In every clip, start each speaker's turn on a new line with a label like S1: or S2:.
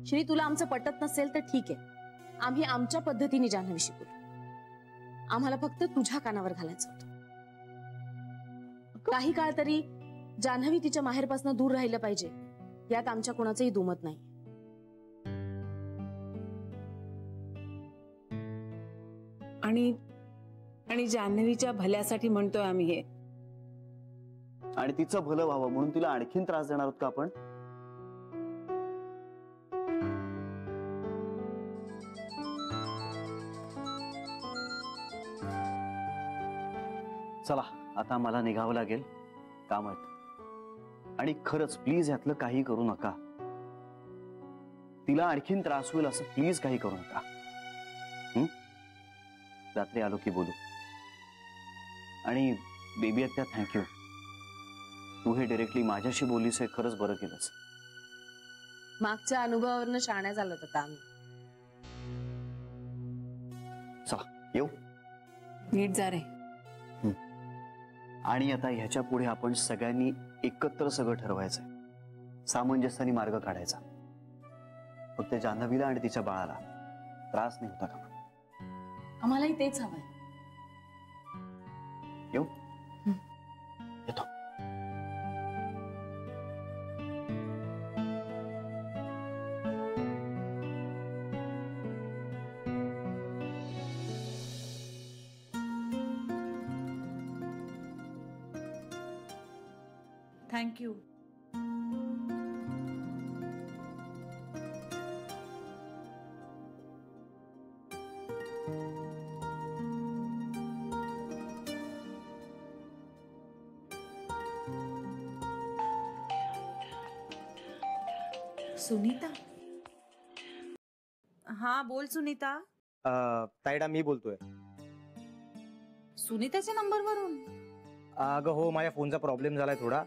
S1: श्री, तुला आमचं पटत नसेल तर ठीक आहे, आम्ही आमच्या पद्धतीने जान्हवीशी बोलू. आम्हाला फक्त तुझ्या कानावर घालायचं होतं. काही काळ तरी जान्हवी तिच्या माहेरपासून दूर राहिलं पाहिजे, यात आमच्या कोणाचंही दुमत नाही.
S2: आणि जान्हवीच्या भल्यासाठी म्हणतोय आम्ही हे.
S3: आणि तिचं भलं व्हावं म्हणून तिला आणखीन त्रास देणार आहोत का आपण? चला आता मला निघावं लागेल, काम आहेत. आणि खरंच प्लीज यातलं काही करू नका. तिला आणखीन त्रास होईल असं प्लीज काही करू नका. रात्री आलो की बोलू. आणि बेबी आत्या, थँक्यू. तू हे डायरेक्टली माझ्याशी बोललीस, हे खरंच बरं केलंस.
S1: मागच्या अनुभवावरनं शाण्या झालो होता आम्ही.
S3: चला येऊ.
S2: नीट जा रे.
S3: आणि आता ह्याच्या पुढे आपण सगळ्यांनी एकत्र सगळं ठरवायचंय, सामंजस्याने मार्ग काढायचा. फक्त जान्हवीला आणि तिच्या बाळाला त्रास नाही होता का?
S1: आम्हालाही तेच हवंय.
S3: येऊ. येतो.
S2: थँक्यू. सुनीता. हा बोल सुनीता.
S4: ताईडा मी बोलतोय.
S2: सुनीताच्या नंबरवरून?
S4: अगं हो, माझ्या फोनचा प्रॉब्लेम झालाय थोडा.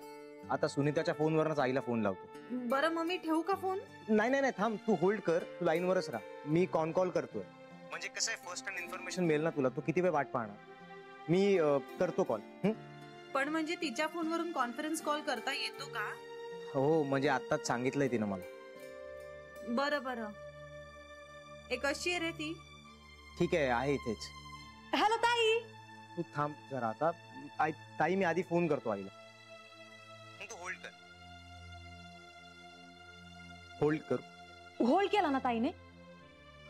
S4: आता सुनीताच्या फोनवरच आईला फोन लावतो.
S2: बरं मग मी ठेवू का फोन?
S4: नाही नाही नाही, थांब, तू होल्ड कर, तू लाईनवरच राहा. मी कॉल करतोय. म्हणजे कसं आहे, फर्स्ट हँड इन्फॉर्मेशन मिळेल ना तुला. तू किती वेळ वाट पाहणार? मी करतो कॉल.
S2: पण म्हणजे तिच्या फोनवरून कॉन्फरन्स कॉल करता येतो का?
S4: हो, म्हणजे आत्ताच सांगितलंय तिनं मला.
S2: बरं बरं. एक कशी आहे रे ती?
S4: ठीक आहे इथेच.
S2: हॅलो ताई.
S4: तू थांब जरा आता. ताई मी आधी फोन करतो आईला. तू होल्ड कर. होल्ड कर.
S5: होल्ड केला ना ताईने.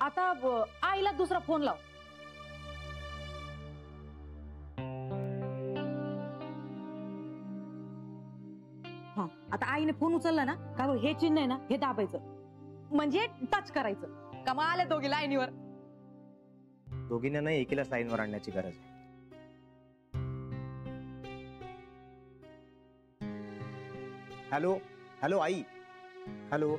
S5: आता आईला दुसरा फोन लाव. हा, आता आईने फोन उचलला ना का, हे चिन्ह आहे ना, हे दाबायचं, म्हणजे टच करायचं का. मग आले दोघी लाईनीवर.
S4: दोघींना नाही, एकीलाच लाईनवर आणण्याची गरज आहे. हॅलो हॅलो आई. हॅलो.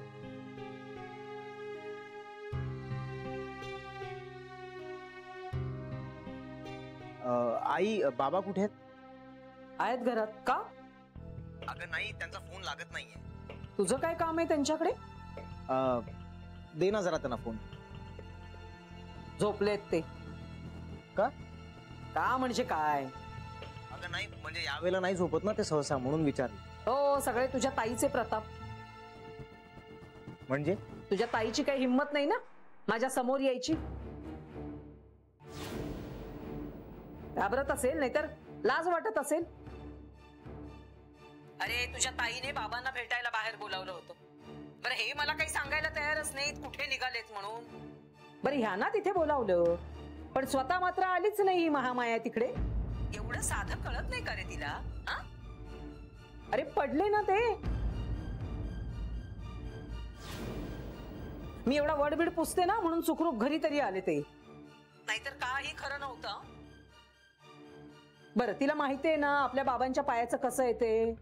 S4: आई, बाबा कुठे
S6: आहेत घरात का?
S4: अगं नाही, त्यांचा फोन लागत नाहीये.
S6: तुझं काय काम आहे त्यांच्याकडे?
S4: दे ना जरा त्यांना फोन.
S6: झोपलेत ते
S4: का?
S6: का म्हणजे काय?
S4: अगं नाही, म्हणजे यावेळेला नाही झोपत ना ते सहसा, म्हणून विचारलं.
S6: हो, सगळे तुझ्या ताईचे प्रताप.
S4: म्हणजे
S6: तुझ्या ताईची काही हिंमत नाही ना माझ्या समोर यायची. घाबरत असेल, नाहीतर लाज वाटत असेल. अरे तुझ्या ताईने बाबांना भेटायला बाहेर बोलावलं होतं. बरं, हे मला काही सांगायला तयारच नाहीत कुठे निघालेत म्हणून. बरं, ह्या ना तिथे बोलावलं, पण स्वतः मात्र आलीच नाही ही महामाया तिकडे. एवढं साधं कळत नाही का रे तिला? अरे पडले ना ते. मी एवढा वडबिड पुसते ना म्हणून सुखरूप घरी तरी आले ते, नाहीतर काही खरं नव्हतं. बरं, तिला माहितीये ना आपल्या बाबांच्या पायाचं कसं आहे ते.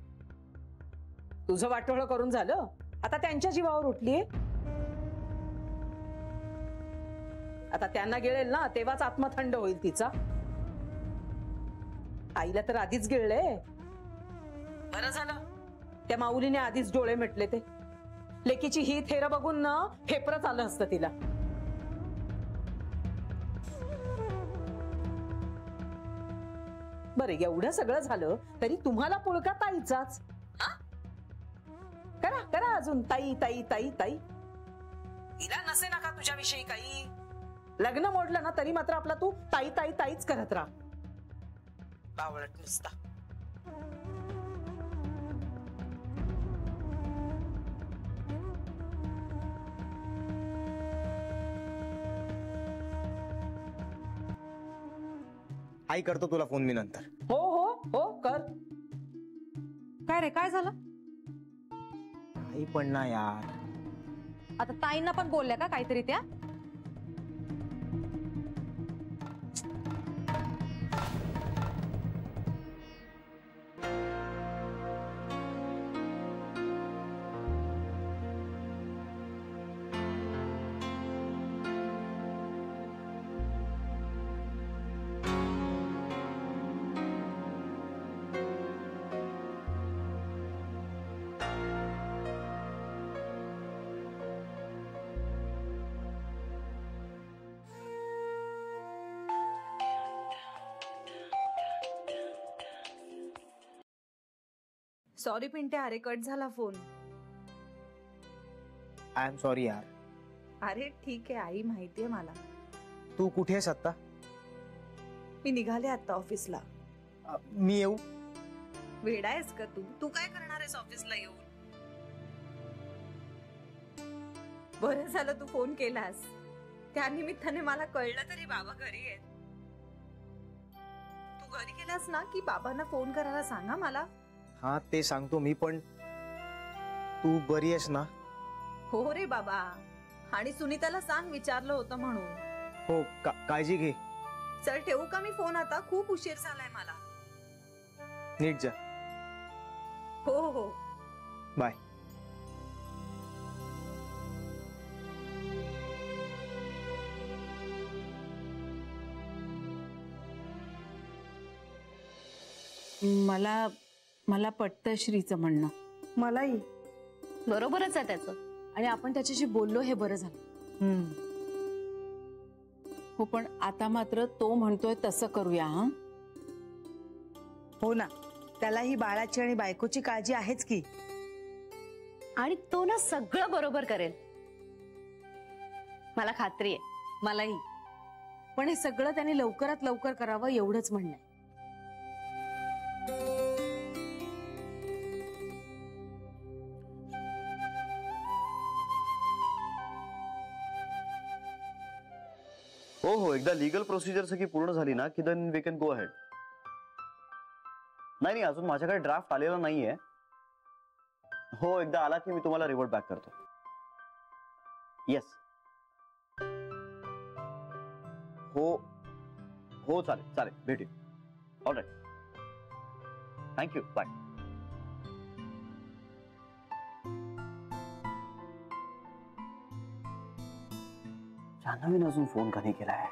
S6: तुझं वाटोळं करून झालं, आता त्यांच्या जीवावर उठलीये. आता त्यांना गिळेल ना तेव्हाच आत्मा थंड होईल तिचा. आईला तर आधीच गिळले. बरं झालं त्या माऊलीने आधीच डोळे मिटले. ते लेकीची ही थेर बघून ना फेपरच आलं असतं तिला. बरं, एवढं सगळं झालं तरी तुम्हाला पुळका ताईचाच. करा करा अजून ताई ताई ताई ताई. हिला नसे ना का तुझ्याविषयी काही? लग्न मोडलं ना तरी मात्र आपला तू ताई ताई ताईच करत राहा. बावळट नुसता.
S4: आई करतो तुला फोन मी नंतर.
S6: हो हो हो कर.
S5: काय रे, काय झालं?
S4: आई पण ना यार.
S5: आता ताईंना पण बोलल्या का काहीतरी त्या?
S2: सॉरी पिंट्या, अरे कट झाला फोन.
S4: आय एम सॉरी यार.
S2: अरे ठीक आहे आई, माहितीये मला.
S4: तू कुठे आहेस आता?
S2: मी निघाले आता ऑफिसला.
S4: मी येऊ?
S2: वेडा आहेस का तू? तू काय करणार आहेस ऑफिसला येऊन? बरं झालं तू फोन केलास. त्या निमित्ताने मला कळलं तरी बाबा घरी आहेत. तू घरी गेलास ना की बाबांना फोन करायला सांगा मला.
S4: हा ते सांगतो मी, पण तू बरी आहेस ना?
S2: हो रे बाबा, आणि सुनीताला सांग विचारलं होतं म्हणून.
S4: हो, काळजी घे.
S2: चल ठेवू का मी फोन आता? खूप उशीर झालाय मला.
S4: नीट जा.
S2: हो हो.
S4: बाय.
S7: मला पटतं श्रीचं म्हणणं.
S1: मलाही बरोबरच आहे त्याचं, आणि आपण त्याच्याशी बोललो हे बरं झालं.
S7: हो, पण आता मात्र तो म्हणतोय तसं करूया. हा
S8: हो ना, त्याला ही बाळाची आणि बायकोची काळजी आहेच की.
S1: आणि तो ना सगळं बरोबर करेल, मला खात्री आहे.
S5: मलाही.
S1: पण हे सगळं त्याने लवकरात लवकर करावं एवढंच म्हणणं आहे.
S3: हो हो, एकदा लीगल प्रोसिजर सगळी पूर्ण झाली ना की then we can go ahead. नाही, अजून माझ्याकडे ड्राफ्ट आलेला नाहीये. हो, एकदा आला की मी तुम्हाला रिव्हर्ट बॅक करतो. येस. हो हो, चालेल चालेल, भेटू. All right, thank you, bye. जान्हवीने अजून फोन का नाही केलाय?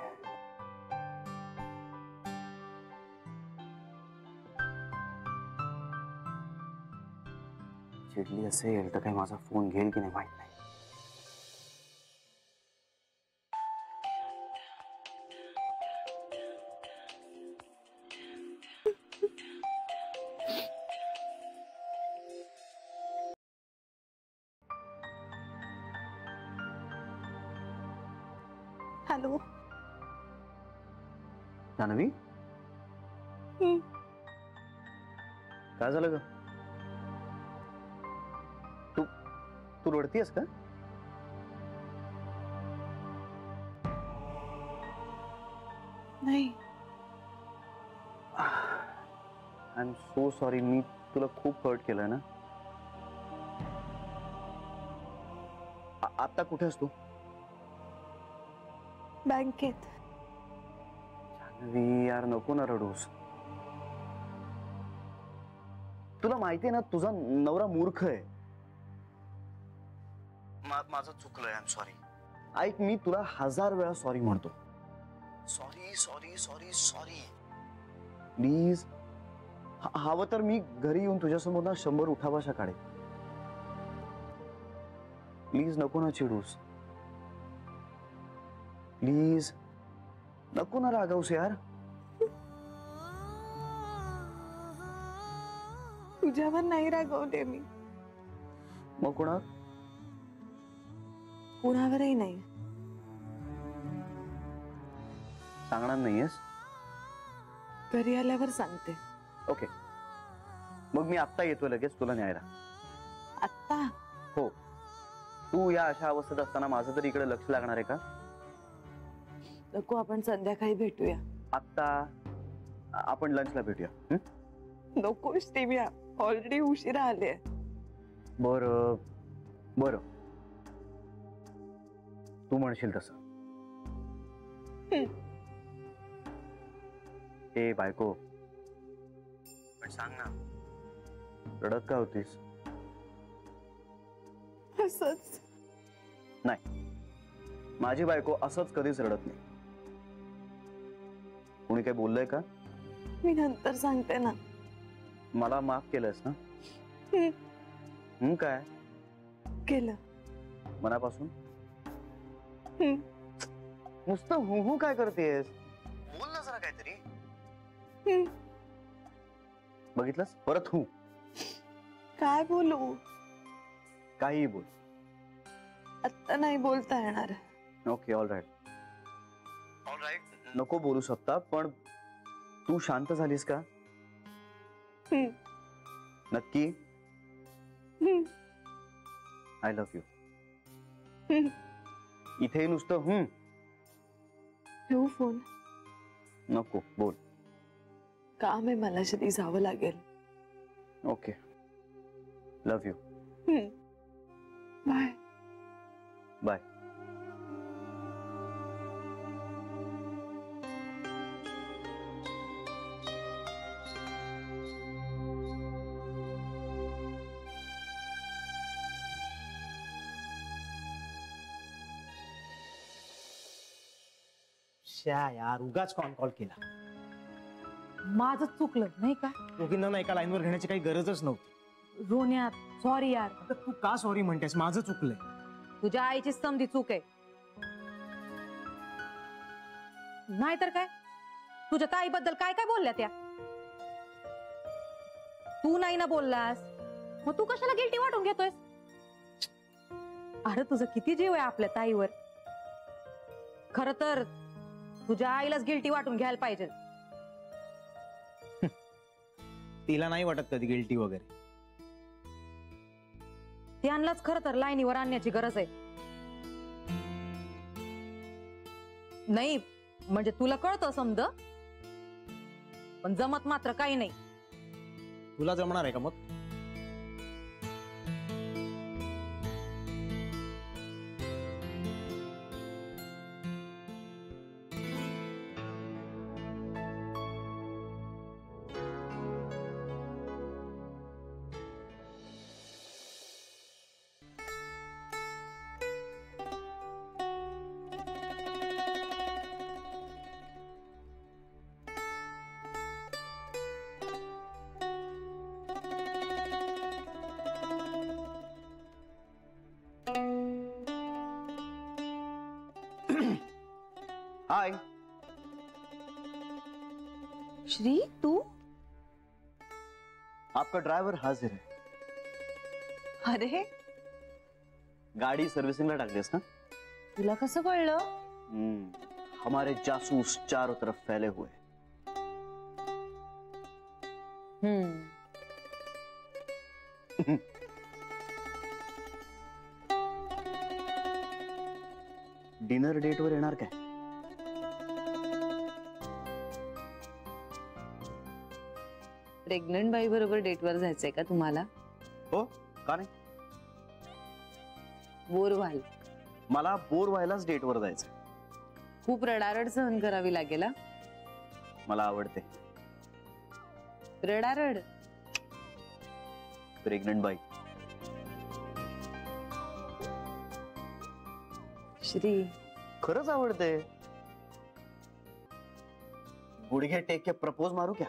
S3: चिडली असेल तर काही माझा फोन घेईल की नाही माहित नाही.
S2: हॅलो.
S3: जान्हवी, काय झालं ग? तू रडतीयस का?
S2: नाही.
S3: I am so sorry. मी तुला खूप हर्ट केलंय ना. आता कुठे आहेस तू?
S2: बँकेत.
S3: जान्हवी यार, नको ना रडूस. तुला माहितीये ना तुझा नवरा मूर्ख आहे. माझं चुकलंय, आय एम सॉरी. ऐक, मी तुला 1000 वेळा सॉरी म्हणतो. Sorry sorry sorry sorry. Please. हवं तर मी घरी येऊन तुझ्यासमोर ना 100 उठाभाषा काढेल. प्लीज नको ना चिडूस. प्लीज नको ना रागावूस यार.
S2: तुझ्यावर नाही रागवले मी.
S3: मग कोणा?
S2: कुणावरही नाही.
S3: सांगणार नाहीयेस?
S2: घरी आल्यावर सांगते.
S3: ओके, मग मी आत्ता येतो लगेच तुला न्यायला.
S2: आत्ता?
S3: हो. तू या अशा अवस्थेत असताना माझं तरी इकडे लक्ष लागणार आहे का?
S2: नको, आपण संध्याकाळी भेटूया.
S3: आत्ता आपण लंचला भेटूया.
S2: नको श्री, ऑलरेडी उशिरा आले.
S3: बरं बरं, तू म्हणशील तसं. ए बायको, पण सांग ना, रडत का होतीस?
S2: असंच.
S3: नाही, माझी बायको असंच कधीच रडत नाही. कोणी काही बोललंय का?
S2: मी नंतर सांगते ना.
S3: मला माफ केलंस ना? काय
S2: केलं
S3: मनापासून? नुसतं हु काय करतेस? बोल ना जरा काहीतरी. बघितलंस, परत हु.
S2: काय बोलू?
S3: काही बोल.
S2: आत्ता नाही बोलता येणार.
S3: Okay, all right. नको बोलू शकता, पण तू शांत झालीस का? नक्की? I love you. इथे नुसतं
S2: ठेवू फोन?
S3: नको, बोल.
S2: काम आहे मला, श्री, जावं लागेल.
S3: Okay, love you.
S2: Bye.
S3: Bye.
S4: यार, उगाच कॉल केला.
S5: माझं चुकलं नाही का?
S4: दोघींना एका लाईनवर घेण्याची काही गरजच नव्हती.
S5: रोन्यात सॉरी यार.
S4: तू का सॉरी म्हणतेस? माझं चुकलंय.
S5: तुझ्या आईची समधी चूक आहे. नाहीतर काय, तुझ्या ताईबद्दल काय काय बोलल्या त्या? तू नाही ना बोललास, मग तू कशाला गिल्टी वाटून घेतोयस? अरे तुझं किती जीव आहे आपल्या ताईवर. खर तर तुझ्या आईलाच गिल्टी वाटून घ्यायला पाहिजे.
S4: तिला नाही वाटत कधी गिल्टी वगैरे.
S5: त्यांनाच खर तर लाईनीवर आणण्याची गरज आहे. नाही म्हणजे तुला कळतं समज, पण जमत मात्र काही नाही.
S4: तुला जमणार आहे का मग?
S3: हाय
S2: श्री, तू?
S3: आपका ड्राइवर हाजिर है.
S2: अरे,
S3: गाड़ी सर्विसिंगला टाकलीस ना?
S2: तुला कसं कळलं?
S3: हमारे जासूस चारों तरफ फैले हुए. डिनर डेट वर येणार काय?
S2: प्रेग्नंट बाई बरोबर डेटवर जायचंय का तुम्हाला?
S3: हो, का नाही?
S2: बोर व्हाल.
S3: मला बोर व्हायलाच डेटवर जायचं.
S2: खूप रडारड सहन करावी लागेल.
S3: मला आवडते
S2: रडारड.
S3: प्रेग्नंट बाई.
S2: श्री,
S3: खरंच आवडते. गुडघे टेक के प्रपोज मारू क्या?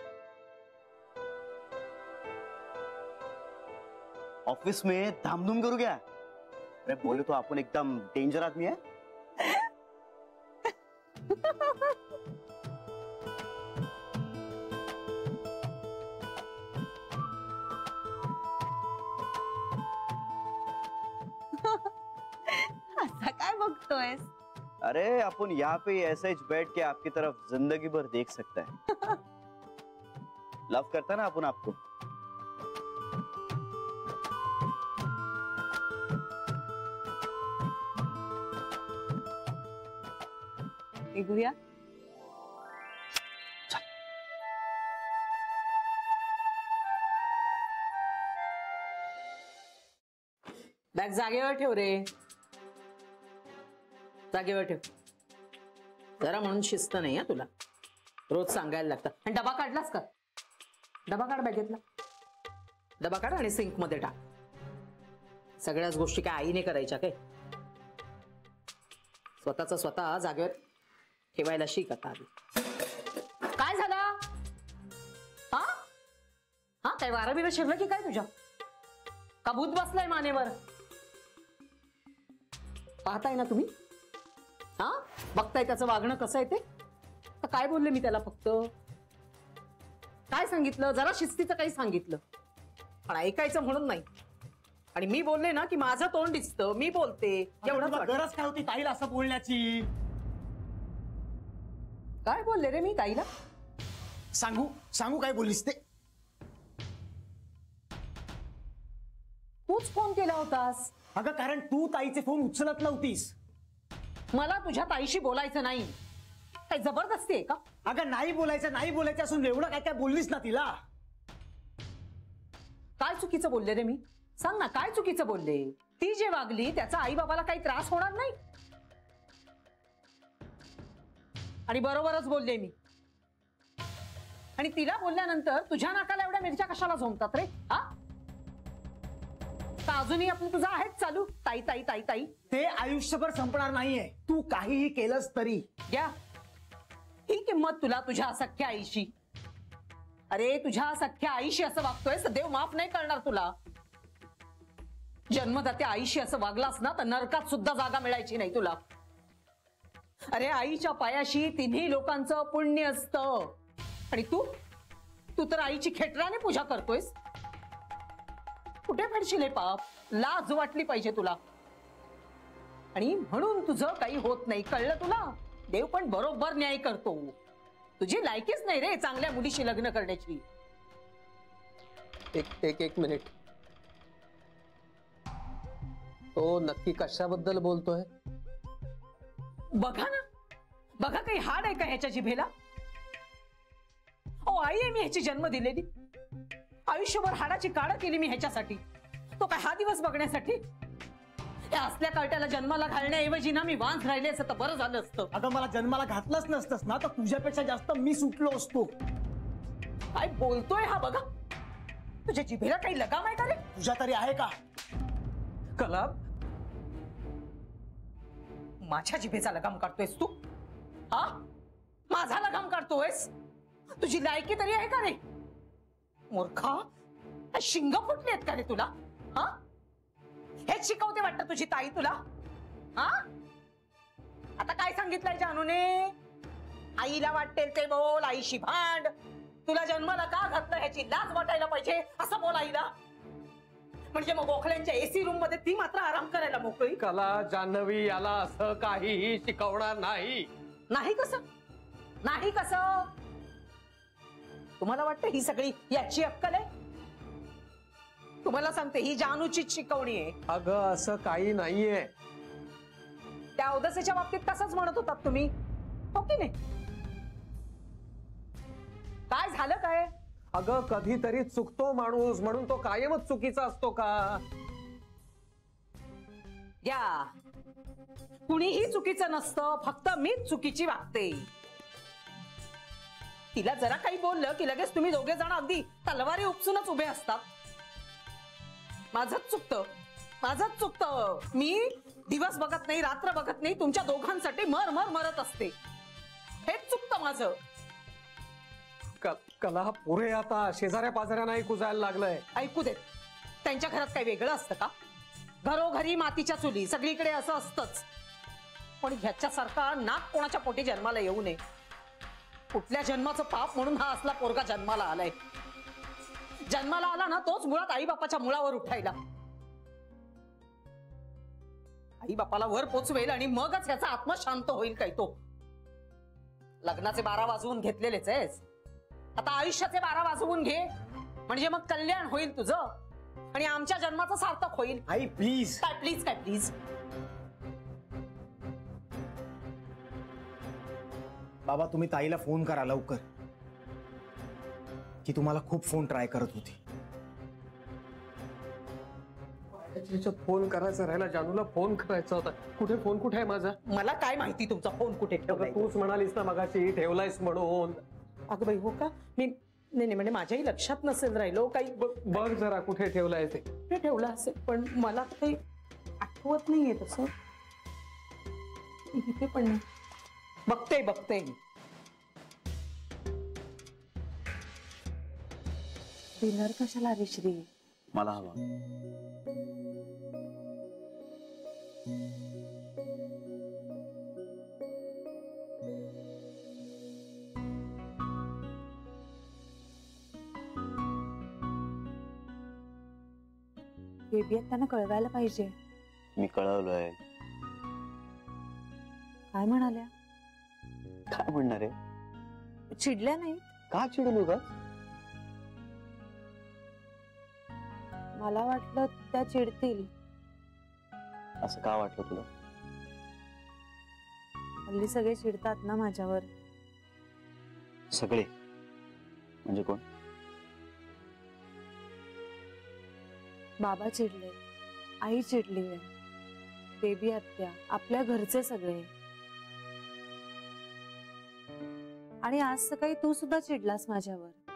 S3: ऑफिस में धामधूम करू क्या? अरे बोले तो आपण एकदम डेंजर आदमी है.
S2: असा बघतोयस?
S3: अरे अपन यहाँ पे ऐसे ही बैठ के आपकी तरफ जिंदगी भर देख सकता है। लव करता ना अपन आपको।
S6: निघूया. बॅग जागेवर ठेव रे, जागेवर ठेव. जरा म्हणून शिस्त नाही हा तुला, रोज सांगायला लागतं. आणि डबा काढलास का? डबा काढ बॅगेतला, डबा काढ आणि सिंक मध्ये टाक. सगळ्याच गोष्टी काय आईने करायच्या काय? स्वतःच स्वतः जागेवर ठेवायला शिक आता आधी. काय झालं? हा हा काय वारा बिरा शिरलं की काय तुझ्या? का भूत बसलाय मानेवर? पाहताय ना तुम्ही? हा बघताय त्याचं वागणं कसं आहे ते? तर काय बोलले मी त्याला? फक्त काय सांगितलं? जरा शिस्तीचं काही सांगितलं, पण ऐकायचं म्हणून नाही. आणि मी बोलले ना की माझं तोंड दिसतं, मी बोलते एवढं.
S4: गरज काय होती ताईला असं बोलण्याची?
S6: काय बोलले रे मी ताईला?
S4: सांगू काय बोललीस ते?
S6: तूच फोन केला होतास.
S4: अगं कारण तू ताईचे फोन उचलत नव्हतीस.
S6: मला तुझ्या ताईशी बोलायचं नाही. काही जबरदस्ती आहे का?
S4: अगं नाही बोलायचं असून एवढं काय काय बोललीस ना तिला.
S6: काय चुकीचं बोलले रे मी? सांग ना, काय चुकीचं बोलले? ती जे वागली त्याचा आई बाबाला काही त्रास होणार नाही. आणि बरोबरच बोलले मी. आणि तिला बोलल्यानंतर तुझ्या नाकाला एवढ्या मिरच्या कशाला झोंबतात रे? हा अजूनही आपलं तुझं आहेच चालू, ताई ताई ताई ताई.
S4: ते आयुष्यभर संपणार नाहीये, तू काहीही केलंस तरी.
S6: घ्या ही किंमत तुला तुझ्या सख्या आईशी. अरे तुझ्या सख्या आईशी असं वागतोय तर देव माफ नाही करणार तुला. जन्मदात्या आईशी असं वागलास ना तर नरकात सुद्धा जागा मिळायची नाही तुला. अरे आईच्या पायाशी तिन्ही लोकांचं पुण्य असतं. आणि तू तर आईची खेटराने पूजा करतोयस. कुठे फेडशील हे पाप? लाज वाटली पाहिजे तुला. आणि म्हणून तुझं काही होत नाही, कळलं तुला? देव पण बरोबर न्याय करतो. तुझी लायकीच नाही रे चांगल्या मुलीशी लग्न करण्याची.
S9: एक मिनिट, तो नक्की कशाबद्दल बोलतोय?
S6: बघा ना, बघा काही हाड आहे का ह्याच्या जिभेला? ओ आई आहे मी ह्याची जन्म दिलेली. आयुष्यभर हाडाची काढ केली मी ह्याच्यासाठी. तो काय हा दिवस बघण्यासाठी? या असल्या कार्ट्याला जन्माला घालण्याऐवजी ना मी वांस राहिले असं तर बरं झालं असतं.
S4: अगं मला जन्माला घातलंच नसतंस ना तर तुझ्यापेक्षा जास्त मी सुटलो असतो.
S6: काय बोलतोय हा? बघा तुझ्या जिभेला काही लगाम आहे का रे?
S4: तुझ्या तरी आहे का?
S6: कला माझ्या जिभेचा लगाम काढतोयस तू? हा माझा लगाम काढतोयस? तुझी लायकी तरी आहे का रे? मूर्खा, शिंग फुटली आहेत का रे तुला? हा हेच शिकवते वाटतं तुझी ताई तुला? हा आता काय सांगितलंय जानूने? आईला वाटेल ते बोल, आईशी भांड. तुला जन्माला का घातलं ह्याची लाज वाटायला पाहिजे असं बोल आईला. म्हणजे मग गोखल्यांच्या एसी रूम मध्ये ती मात्र आराम करायला मोकळी.
S9: कला जान्हवी याला असं काहीही शिकवणार नाही.
S6: नाही कसं? नाही कसं? तुम्हाला वाटतं ही सगळी याची अक्कल आहे? तुम्हाला सांगते ही जानूचीच शिकवणी आहे.
S9: अगं असं काही नाहीये.
S6: त्या औदसेच्या बाबतीत तसंच म्हणत होतात तुम्ही, हो की नाही? काय झालं काय?
S9: अगं कधीतरी चुकतो माणूस म्हणून तो कायमच चुकीचा असतो का?
S6: या कुणीही चुकीचं नसतं, फक्त मीच चुकीची वागते. तिला जरा काही बोललं की लगेच तुम्ही दोघे जण अगदी तलवारी उपसूनच उभे असतात. माझंच चुकतं. मी दिवस बघत नाही, रात्र बघत नाही, तुमच्या दोघांसाठी मरत असते. हेच चुकतं माझं.
S9: कला पुरे आता शेजाऱ्या पाजाऱ्यांना ऐकू जायला लागलंय.
S6: ऐकू देत. त्यांच्या घरात काही वेगळं असतं का? घरोघरी मातीच्या चुली, सगळीकडे असं असतंच. पण ह्याच्यासारखा नाक कोणाच्या पोटी जन्माला येऊ नये. कुठल्या जन्माचं पाप म्हणून हा असला पोरगा जन्माला आलाय. जन्माला आला ना तोच मुळात आई बापाच्या मुळावर उठायला. आई बापाला वर पोचवेल आणि मगच त्याचा आत्मा शांत होईल काय तो. लग्नाचे 12 वाजवून घेतलेलेच आहेस, आता आयुष्याचे 12 वाजवून घे, म्हणजे मग कल्याण होईल तुझं आणि आमच्या जन्माचं सार्थक होईल.
S4: आई प्लीज.
S6: काय प्लीज काय प्लीज?
S4: बाबा तुम्ही ताईला फोन करा लवकर, की तुम्हाला खूप फोन ट्राय करत होती.
S9: फोन करायचा राहिला, जानूला फोन करायचा होता. कुठे फोन, कुठे आहे माझा?
S6: मला काय माहिती तुमचा फोन कुठे ठेवलाय.
S9: तूच म्हणालीस ना मगाशी ठेवलायस म्हणून.
S6: अगं बाई हो का? मी नाही म्हणजे माझ्याही लक्षात नसेल राहिलो काही.
S9: बघ जरा कुठे ठेवलाय ते.
S6: कुठे ठेवलं असेल पण मला काही आठवत नाहीये तसं. इथे पण नाही. बघते बघते.
S1: डिनर कशाला रे श्री?
S3: मला हवा.
S1: बेबी त्यांना कळवायला पाहिजे.
S3: मी कळवलंय.
S1: काय म्हणाल्या?
S3: काय म्हणणार आहे?
S1: चिडल्या नाही?
S3: का चिडलो का?
S1: मला वाटलं त्या चिडतील.
S3: असं का वाटलं तुला?
S1: हल्ली सगळे चिडतात ना माझ्यावर.
S3: सगळे म्हणजे कोण?
S1: बाबा चिडले, आई चिडली, बेबी आत्या, आपल्या घरचे सगळे. आणि आज सकाळी तू सुद्धा चिडलास माझ्यावर.